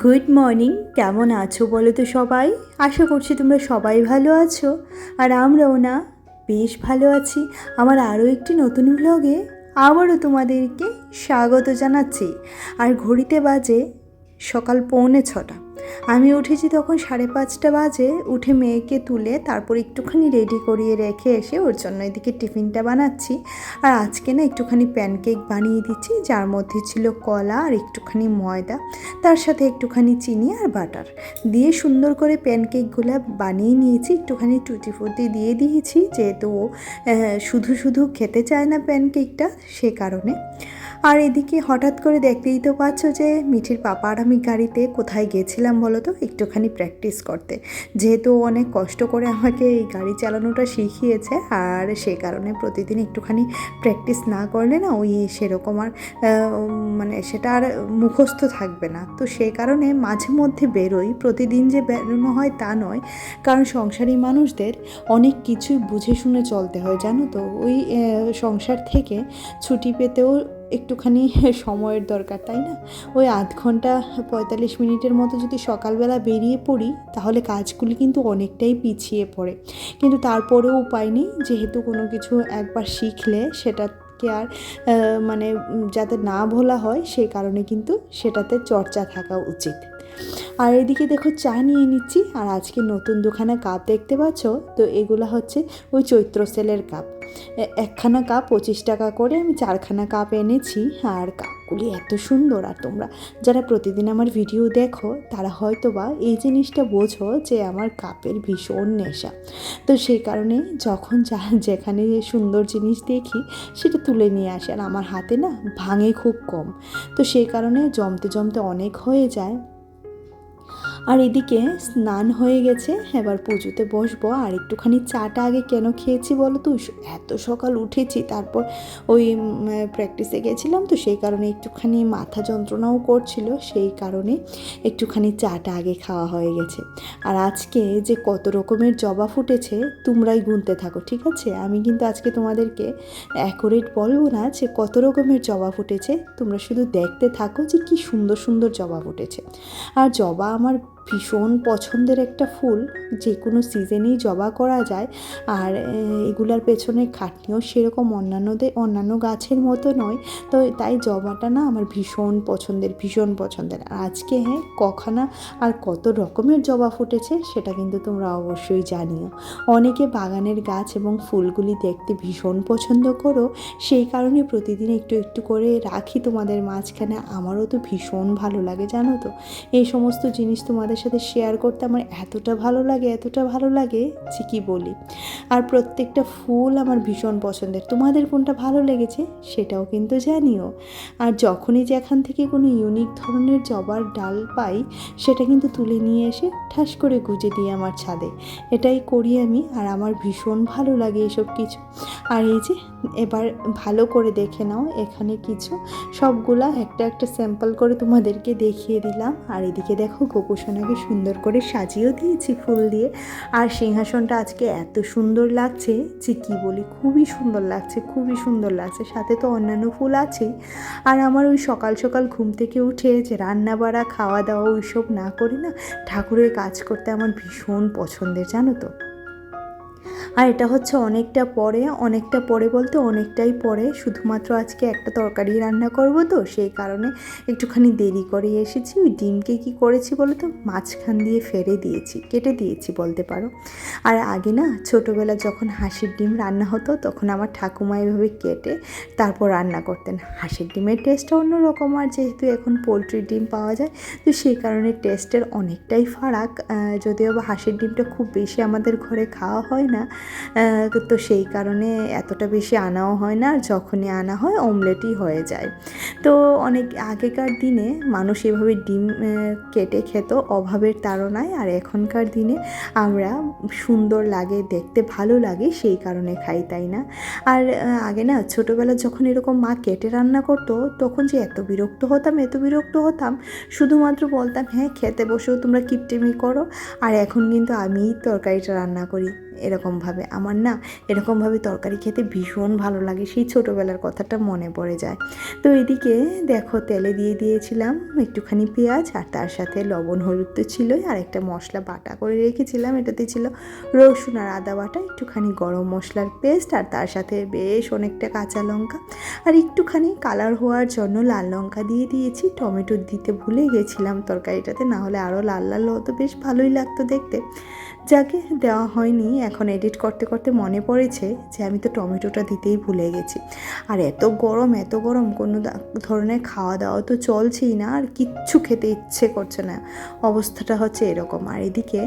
Good morning. কেমন আছো বলো তো সবাই? আশা করছি তোমরা সবাই ভালো আছো, আর আমরাও না বেশ ভালো আছি। আমার আরও একটি নতুন ব্লগে আবারও তোমাদেরকে স্বাগত জানাচ্ছি। আর ঘড়িতে বাজে সকাল 6:45। আমি উঠেছি তখন 5:30 বাজে। উঠে মেয়েকে তুলে তারপর একটুখানি রেডি করিয়ে রেখে এসে ওর জন্য এদিকে টিফিনটা বানাচ্ছি। আর আজকে না একটুখানি প্যানকেক বানিয়ে দিচ্ছি, যার মধ্যে ছিল কলা আর একটুখানি ময়দা, তার সাথে একটুখানি চিনি আর বাটার দিয়ে সুন্দর করে প্যানকেকগুলো বানিয়ে নিয়েছি। একটুখানি টুটি ফুটি দিয়ে দিয়েছি, যেহেতু শুধু শুধু খেতে চায় না প্যানকেকটা, সে কারণে। আর এদিকে হঠাৎ করে দেখতেই তো পাচ্ছ যে মিঠির পাপা আর আমি গাড়িতে কোথায় গেছিলাম বলো তো, একটুখানি প্র্যাকটিস করতে। যেহেতু অনেক কষ্ট করে আমাকে এই গাড়ি চালানোটা শিখিয়েছে, আর সে কারণে প্রতিদিন একটুখানি প্র্যাকটিস না করলে না ওই সেরকম আর মানে সেটা আর মুখস্থ থাকবে না। তো সেই কারণে মাঝে মধ্যে বেরোই, প্রতিদিন যে বেরোনো হয় তা নয়, কারণ সংসারী মানুষদের অনেক কিছুই বুঝে শুনে চলতে হয় জানো তো। ওই সংসার থেকে ছুটি পেতেও একটুখানি সময়ের দরকার, তাই না? ওই 0.5 ঘন্টা 45 মিনিটের মতো যদি সকালবেলা বেরিয়ে পড়ি, তাহলে কাজগুলি কিন্তু অনেকটাই পিছিয়ে পড়ে। কিন্তু তারপরেও উপায় নেই, যেহেতু কোনো কিছু একবার শিখলে সেটাকে আর মানে যাতে না ভোলা হয়, সেই কারণে কিন্তু সেটাতে চর্চা থাকা উচিত। আর এদিকে দেখো চা নিয়ে নিচ্ছি। আর আজকে নতুন দুখানা কাপ দেখতে পাচ্ছ তো, এগুলো হচ্ছে ওই চৈত্র সেলের কাপ। একখানা কাপ 25 টাকা করে, আমি 4খানা কাপ এনেছি। আর কাপগুলি এত সুন্দর, আর তোমরা যারা প্রতিদিন আমার ভিডিও দেখো তারা হয়তো বা এই জিনিসটা বোঝো যে আমার কাপের ভীষণ নেশা। তো সেই কারণে যখন যেখানে সুন্দর জিনিস দেখি সেটা তুলে নিয়ে আসে। আর আমার হাতে না ভাঙে খুব কম, তো সেই কারণে জমতে জমতে অনেক হয়ে যায়। আর এদিকে স্নান হয়ে গেছে, এবার পুজোতে বসবো। আর একটুখানি চাটা আগে কেন খেয়েছি বলো তো, এত সকাল উঠেছি, তারপর ওই প্র্যাকটিসে গেছিলাম, তো সেই কারণে একটুখানি মাথা যন্ত্রণাও করছিল, সেই কারণে একটুখানি চাটা আগে খাওয়া হয়ে গেছে। আর আজকে যে কত রকমের জবা ফুটেছে তোমরাই গুনতে থাকো, ঠিক আছে? আমি কিন্তু আজকে তোমাদেরকে অ্যাকুরেট বলবো না যে কত রকমের জবা ফুটেছে, তোমরা শুধু দেখতে থাকো যে কি সুন্দর সুন্দর জবা ফুটেছে। আর জবা আমার ভীষণ পছন্দের একটা ফুল, যে কোনো সিজনেই জবা করা যায়। আর এগুলার পেছনে খাটনিও সেরকম অন্যান্য গাছের মতো নয়, তো তাই জবাটা না আমার ভীষণ পছন্দের। আর আজকে কখানা আর কত রকমের জবা ফুটেছে সেটা কিন্তু তোমরা অবশ্যই জানিও। অনেকে বাগানের গাছ এবং ফুলগুলি দেখতে ভীষণ পছন্দ করো, সেই কারণে প্রতিদিন একটু একটু করে রাখি তোমাদের মাঝখানে। আমারও তো ভীষণ ভালো লাগে জানো তো, এই সমস্ত জিনিস তোমাদের সাথে শেয়ার করতে আমার এতটা ভালো লাগে যে কি বলি। আর প্রত্যেকটা ফুল আমার ভীষণ পছন্দের। তোমাদের কোনটা ভালো লেগেছে সেটাও কিন্তু জানিও। আর যখনই যেখান থেকে কোনো ইউনিক ধরনের জবার ডাল পাই, সেটা কিন্তু তুলে নিয়ে এসে ঠাস করে গুজে দিই আমার ছাদে। এটাই করি আমি, আর আমার ভীষণ ভালো লাগে এসব কিছু। আর এই যে এবার ভালো করে দেখে নাও, এখানে কিছু সবগুলা একটা একটা স্যাম্পল করে তোমাদেরকে দেখিয়ে দিলাম। আর এদিকে দেখো গোপুসোনাকে সুন্দর করে সাজিয়েও দিয়েছি ফুল দিয়ে। আর সিংহাসনটা আজকে এত সুন্দর লাগছে যে কি বলি, খুবই সুন্দর লাগছে। সাথে তো অন্যান্য ফুল আছেই। আর আমার ওই সকাল সকাল ঘুম থেকে উঠে যে রান্না বাড়া খাওয়া দাওয়া ওইসব না করে না ঠাকুরের কাজ করতে আমার ভীষণ পছন্দের, জানো তো। আর এটা হচ্ছে অনেকটা পরে বলতে অনেকটাই পরে, শুধুমাত্র আজকে একটা তরকারি রান্না করব, তো সেই কারণে একটুখানি দেরি করে এসেছি। ওই ডিমকে কি করেছি বলো তো, মাঝখান দিয়ে কেটে দিয়েছি বলতে পারো। আর আগে না ছোটোবেলা যখন হাঁসের ডিম রান্না হতো, তখন আমার ঠাকুমা এভাবে কেটে তারপর রান্না করতেন। হাঁসের ডিমের টেস্টটা অন্যরকম, আর যেহেতু এখন পোলট্রির ডিম পাওয়া যায়, তো সেই কারণে টেস্টের অনেকটাই ফারাক। যদিও বা হাঁসের ডিমটা খুব বেশি আমাদের ঘরে খাওয়া হয় না, তো সেই কারণে এতটা বেশি আনাও হয় না, আর যখনই আনা হয় অমলেটই হয়ে যায়। তো অনেক আগেকার দিনে মানুষ এভাবে ডিম কেটে খেত অভাবের তাড়নায়, আর এখনকার দিনে আমরা সুন্দর লাগে, দেখতে ভালো লাগে, সেই কারণে খাই, তাই না? আর আগে না ছোটোবেলা যখন এরকম মা কেটে রান্না করতো, তখন যে এত বিরক্ত হতাম, শুধুমাত্র বলতাম হ্যাঁ খেতে বসেও তোমরা কিপটেমি করো। আর এখন কিন্তু আমিই তরকারিটা রান্না করি, এরকমভাবে। আমার না এরকমভাবে তরকারি খেতে ভীষণ ভালো লাগে, সেই ছোটোবেলার কথাটা মনে পড়ে যায়। তো এদিকে দেখো তেলে দিয়ে দিয়েছিলাম একটুখানি পেঁয়াজ, আর তার সাথে লবণ হলুদ তো ছিলই, আর একটা মশলা বাটা করে রেখেছিলাম, এটাতে ছিল রসুন আর আদা বাটা, একটুখানি গরম মশলার পেস্ট, আর তার সাথে বেশ অনেকটা কাঁচা লঙ্কা, আর একটুখানি কালার হওয়ার জন্য লাল লঙ্কা দিয়ে দিয়েছি। টমেটো দিতে ভুলে গেছিলাম তরকারিটাতে, না হলে আরও লাল লাল হতো, বেশ ভালোই লাগতো দেখতে। যাকে দেওয়া হয়নি, এখন এডিট করতে করতে মনে পড়েছে যে আমি তো টমেটোটা দিতেই ভুলে গেছি। আর এত গরম কোনো ধরনের খাওয়া দাওয়া তো চলছেই না, আর কিচ্ছু খেতে ইচ্ছে করছে না, অবস্থাটা হচ্ছে এরকম। আর এদিকে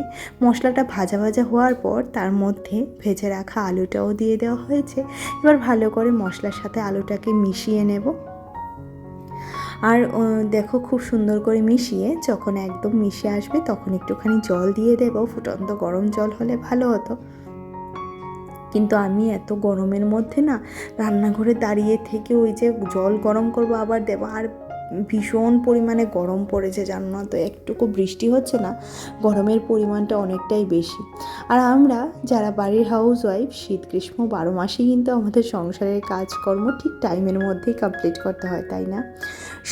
মশলাটা ভাজা ভাজা হওয়ার পর তার মধ্যে ভেজে রাখা আলুটাও দিয়ে দেওয়া হয়েছে। এবার ভালো করে মশলার সাথে আলুটাকে মিশিয়ে নেব। আর দেখো খুব সুন্দর করে মিশিয়ে যখন একদম মিশে আসবে তখন একটুখানি জল দিয়ে দেবো, ফুটন্ত গরম জল হলে ভালো হতো। কিন্তু আমি এত গরমের মধ্যে না রান্নাঘরে দাঁড়িয়ে থেকে ওই যে জল গরম করবো আবার দেবো, আর ভীষণ পরিমাণে গরম পড়েছে জানো না, তো একটুকু বৃষ্টি হচ্ছে না, গরমের পরিমাণটা অনেকটাই বেশি। আর আমরা যারা বাড়ির হাউস ওয়াইফ, শীত গ্রীষ্ম 12 মাসেই কিন্তু আমাদের সংসারের কাজকর্ম ঠিক টাইমের মধ্যেই কমপ্লিট করতে হয়, তাই না?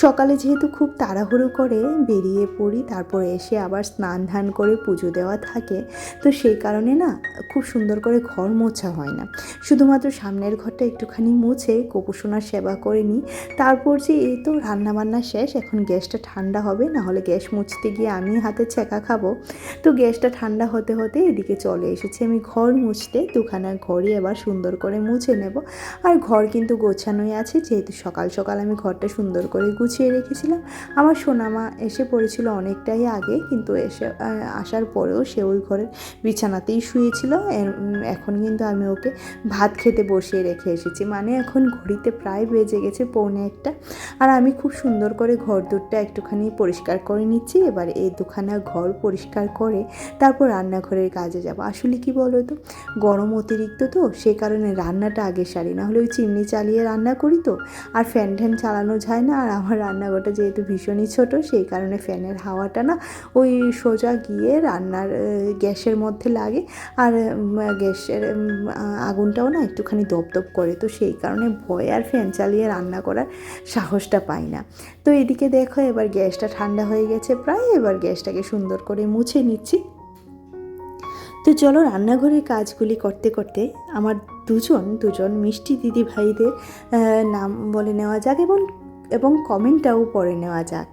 সকালে যেহেতু খুব তাড়াহুড়ো করে বেরিয়ে পড়ি, তারপরে এসে আবার স্নান ধান করে পুজো দেওয়া থাকে, তো সেই কারণে না খুব সুন্দর করে ঘর মোছা হয় না। শুধুমাত্র সামনের ঘরটা একটুখানি মুছে গোপুসোনার সেবা করে নিই। তারপর যে এই তো রান্নাবান্না শেষ, এখন গ্যাসটা ঠান্ডা হবে, না হলে গ্যাস মুছতে গিয়ে আমি হাতে ছ্যাঁকা খাবো। তো গ্যাসটা ঠান্ডা হতে হতে এদিকে চলে এসেছি আমি ঘর মুছতে। দুখানা ঘরই এবার সুন্দর করে মুছে নেব। আর ঘর কিন্তু গোছানোই আছে, যেহেতু সকাল সকাল আমি ঘরটা সুন্দর করে গুছিয়ে রেখেছিলাম। আমার সোনামা এসে পড়েছিল অনেকটাই আগে, কিন্তু আসার পরেও সে ওই ঘরের বিছানাতেই শুয়েছিল। এখন কিন্তু আমি ওকে ভাত খেতে বসিয়ে রেখে এসেছি, মানে এখন ঘড়িতে প্রায় বেজে গেছে 1:45। আর আমি খুব সুন্দর করে ঘর দুটা একটুখানি পরিষ্কার করে নিচ্ছি। এবার এই দুখানা ঘর পরিষ্কার করে তারপর রান্নাঘরের কাজে যাব। আসলে কি বলো তো, গরম অতিরিক্ত, তো সেই কারণে রান্নাটা আগে সারি, না হলে ওই চিমনি চালিয়ে রান্না করি তো, আর ফ্যান চালানো যায় না। আর আমার রান্নাঘরটা যেহেতু ভীষণই ছোট, সেই কারণে ফ্যানের হাওয়াটা না ওই সোজা গিয়ে রান্নার গ্যাসের মধ্যে লাগে, আর গ্যাসের আগুনটাও না একটুখানি দপদপ করে, তো সেই কারণে ভয় আর ফ্যান চালিয়ে রান্না করার সাহসটা পাই না। তো এদিকে দেখো এবার গ্যাসটা ঠান্ডা হয়ে গেছে প্রায়, এবার গ্যাসটাকে সুন্দর করে মুছে নিচ্ছি। তো চলো রান্নাঘরের কাজগুলি করতে করতে আমার দুজন মিষ্টি দিদি ভাইদের নাম বলে নেওয়া যাক, এবং কমেন্টটাও পড়ে নেওয়া যাক।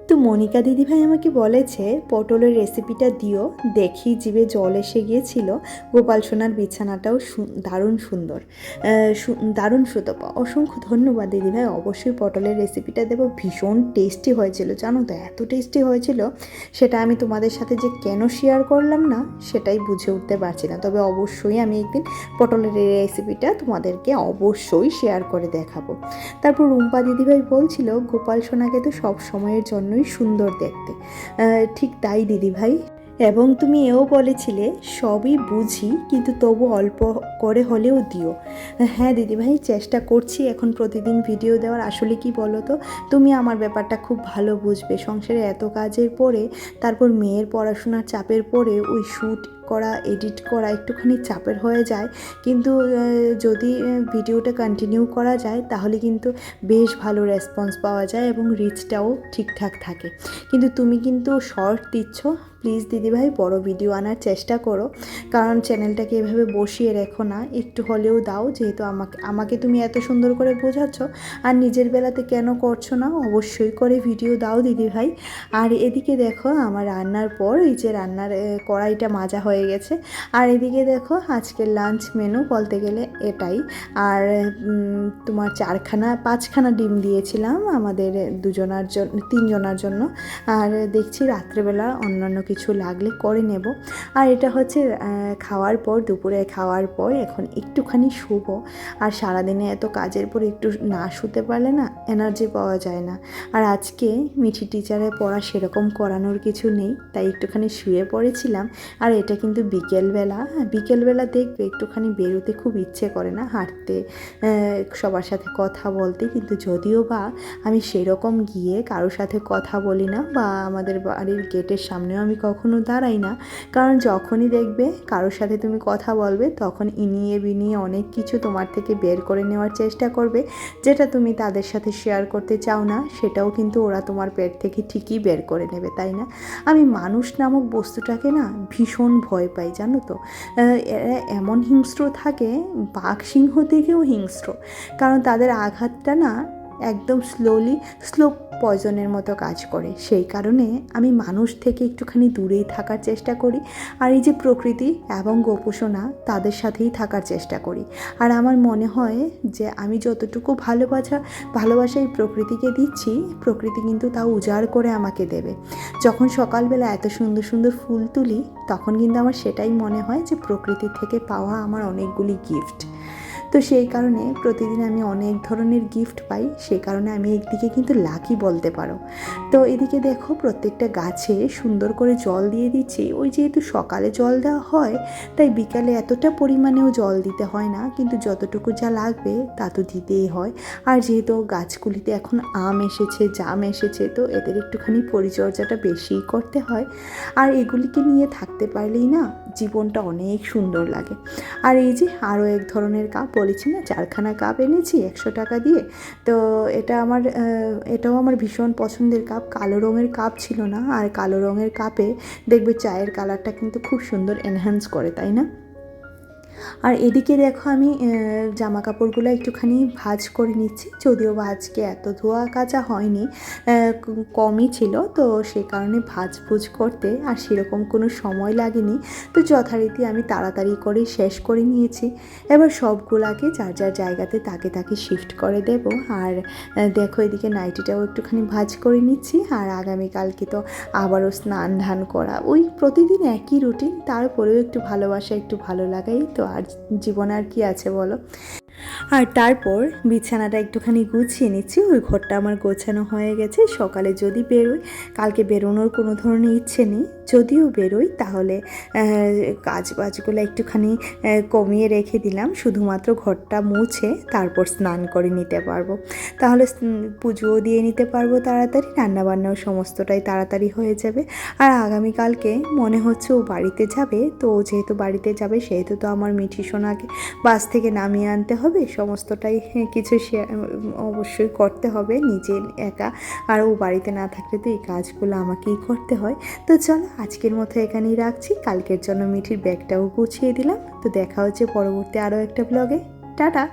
তো মনিকা দিদিভাই আমাকে বলেছে পটলের রেসিপিটা দিও, দেখি জিভে জল এসে গিয়েছিল। গোপাল সোনার বিছানাটাও দারুণ সুন্দর, দারুণ সুতপা। অসংখ্য ধন্যবাদ দিদিভাই, অবশ্যই পটলের রেসিপিটা দেবো। ভীষণ টেস্টি হয়েছিল জানো তো, এত টেস্টি হয়েছিল সেটা আমি তোমাদের সাথে যে কেন শেয়ার করলাম না সেটাই বুঝে উঠতে পারছি না। তবে অবশ্যই আমি একদিন পটলের এই রেসিপিটা তোমাদেরকে অবশ্যই শেয়ার করে দেখাবো। তারপর রুম্পা দিদিভাই বলছিল গোপাল সোনাকে তো সব সময়ের জন্যই সুন্দর দেখতে। ঠিক তাই দিদিভাই, এবং তুমি এও বলেছিলে সবই বুঝি কিন্তু তবু অল্প করে হলেও দিও। হ্যাঁ দিদিভাই, চেষ্টা করছি এখন প্রতিদিন ভিডিও দেওয়ার। আসলে কি বলো তো, তুমি আমার ব্যাপারটা খুব ভালো বুঝবে। সংসারে এত কাজের পরে, তারপর মেয়ের পড়াশোনার চাপের পরে ওই শ্যুট করা, এডিট করা একটুখানি চাপের হয়ে যায়। কিন্তু যদি ভিডিওটা কন্টিনিউ করা যায় তাহলে কিন্তু বেশ ভালো রেসপন্স পাওয়া যায় এবং রিচটাও ঠিকঠাক থাকে। কিন্তু তুমি কিন্তু শর্ট দিচ্ছ, প্লিজ দিদিভাই বড় ভিডিও আনার চেষ্টা করো, কারণ চ্যানেলটাকে এভাবে বসিয়ে রেখো না, একটু হলেও দাও। যেহেতু আমাকে তুমি এত সুন্দর করে বোঝাচ্ছ, আর নিজের বেলাতে কেন করছো না, অবশ্যই করে ভিডিও দাও দিদিভাই। আর এদিকে দেখো আমার রান্নার পর এই যে রান্নার কড়াইটা মাজা হয়ে গেছে। আর এদিকে দেখো আজকের লাঞ্চ মেনু বলতে গেলে এটাই। আর তোমার 5খানা ডিম দিয়েছিলাম আমাদের 3জনের জন্য। আর দেখছি রাত্রেবেলা অন্যান্য কিছু লাগলে করে নেব। আর এটা হচ্ছে খাওয়ার পর, দুপুরে খাওয়ার পর এখন একটুখানি শুবো। আর সারাদিনে এত কাজের পর একটু না শুতে পারলে না এনার্জি পাওয়া যায় না। আর আজকে মিঠি টিচারের পড়া সেরকম করানোর কিছু নেই, তাই একটুখানি শুয়ে পড়েছিলাম। আর এটা কিন্তু বিকেলবেলা। বিকেলবেলা দেখবে একটুখানি বেরোতে খুব ইচ্ছে করে না, হাঁটতে, সবার সাথে কথা বলতে, কিন্তু যদিও বা আমি সেরকম গিয়ে কারোর সাথে কথা বলি না, বা আমাদের বাড়ির গেটের সামনেও আমি কখনো দাঁড়াই না। কারণ যখনই দেখবে কারোর সাথে তুমি কথা বলবে, তখন ইনিয়ে বিনিয়ে অনেক কিছু তোমার থেকে বের করে নেওয়ার চেষ্টা করবে, যেটা তুমি তাদের সাথে শেয়ার করতে চাও না, সেটাও কিন্তু ওরা তোমার পেট থেকে ঠিকই বের করে নেবে, তাই না? আমি মানুষ নামক বস্তুটাকে না ভীষণ ভয় পাই, জানো তো। এরা এমন হিংস্র থাকে, বাঘ সিংহ থেকেও হিংস্র, কারণ তাদের আঘাতটা না একদম স্লো পয়জনের মতো কাজ করে। সেই কারণে আমি মানুষ থেকে একটুখানি দূরেই থাকার চেষ্টা করি, আর এই যে প্রকৃতি এবং গোপোষণা, তাদের সাথেই থাকার চেষ্টা করি। আর আমার মনে হয় যে আমি যতটুকু ভালোবাসা এই প্রকৃতিকে দিচ্ছি, প্রকৃতি কিন্তু তা উজাড় করে আমাকে দেবে। যখন সকালবেলা এত সুন্দর সুন্দর ফুল তুলি, তখন কিন্তু আমার সেটাই মনে হয় যে প্রকৃতি থেকে পাওয়া আমার অনেকগুলি গিফট। তো সেই কারণে প্রতিদিন আমি অনেক ধরনের গিফট পাই, সেই কারণে আমি একদিকে কিন্তু লাকি বলতে পারো। তো এদিকে দেখো প্রত্যেকটা গাছে সুন্দর করে জল দিয়ে দিচ্ছি। ওই যেহেতু সকালে জল দেওয়া হয়, তাই বিকালে এতটা পরিমাণেও জল দিতে হয় না, কিন্তু যতটুকু যা লাগবে তা তো দিতেই হয়। আর যেহেতু গাছগুলিতে এখন আম এসেছে, জাম এসেছে, তো এদের একটুখানি পরিচর্যাটা বেশিই করতে হয়। আর এগুলিকে নিয়ে থাকতে পারলেই না জীবনটা অনেক সুন্দর লাগে। আর এই যে আরও এক ধরনের কাপ বলেছি না, 4খানা কাপ এনেছি 100 টাকা দিয়ে। তো এটাও আমার ভীষণ পছন্দের কাপ। কালো রঙের কাপ ছিল না, আর কালো রঙের কাপে দেখবে চায়ের কালারটা কিন্তু খুব সুন্দর এনহ্যান্স করে, তাই না? আর এদিকে দেখো আমি জামা কাপড়গুলো একটুখানি ভাঁজ করে নিচ্ছি, যদিও বা আজকে এত ধোয়া কাচা হয়নি, কমই ছিল, তো সে কারণে ভাঁজ করতে আর সেরকম কোনো সময় লাগেনি। তো যথারীতি আমি তাড়াতাড়ি করে শেষ করে নিয়েছি। এবার সবগুলাকে যার যার জায়গাতে তাকে শিফট করে দেব। আর দেখো এদিকে নাইটিটাও একটুখানি ভাঁজ করে নিচ্ছি। আর আগামীকালকে তো আবারও স্নান ধান করা, ওই প্রতিদিন একই রুটিন, তারপরেও একটু ভালোবাসা, একটু ভালো লাগাই তো আর জীবনে আর কি আছে বলো। আর তারপর বিছানাটা একটুখানি গুছিয়ে নিচ্ছি। ওই ঘরটা আমার গোছানো হয়ে গেছে। সকালে যদি বেরোই, কালকে বেরোনোর কোনো ধরনের ইচ্ছে নেই, যদিও বেরোই তাহলে কাজবাজগুলো একটুখানি কমিয়ে রেখে দিলাম, শুধুমাত্র ঘরটা মুছে তারপর স্নান করে নিতে পারবো। তাহলে পুজোও দিয়ে নিতে পারবো তাড়াতাড়ি, রান্নাবান্নাও সমস্তটাই তাড়াতাড়ি হয়ে যাবে। আর আগামীকালকে মনে হচ্ছে ও বাড়িতে যাবে, তো যেহেতু বাড়িতে যাবে সেহেতু তো আমার মিঠি সোনাকে বাস থেকে নামিয়ে আনতে হবে, সমস্তটাই কিছু অবশ্যই করতে হবে নিজে একা। আর ও বাড়িতে না থাকলে তো এই কাজগুলো আমাকেই করতে হয়। তো চলো আজকের মতো এখানেই রাখছি, কালকের জন্য মিঠির ব্যাগটাও গুছিয়ে দিলাম। তো দেখা হচ্ছে পরবর্তী আরও একটা ব্লগে। টাটা।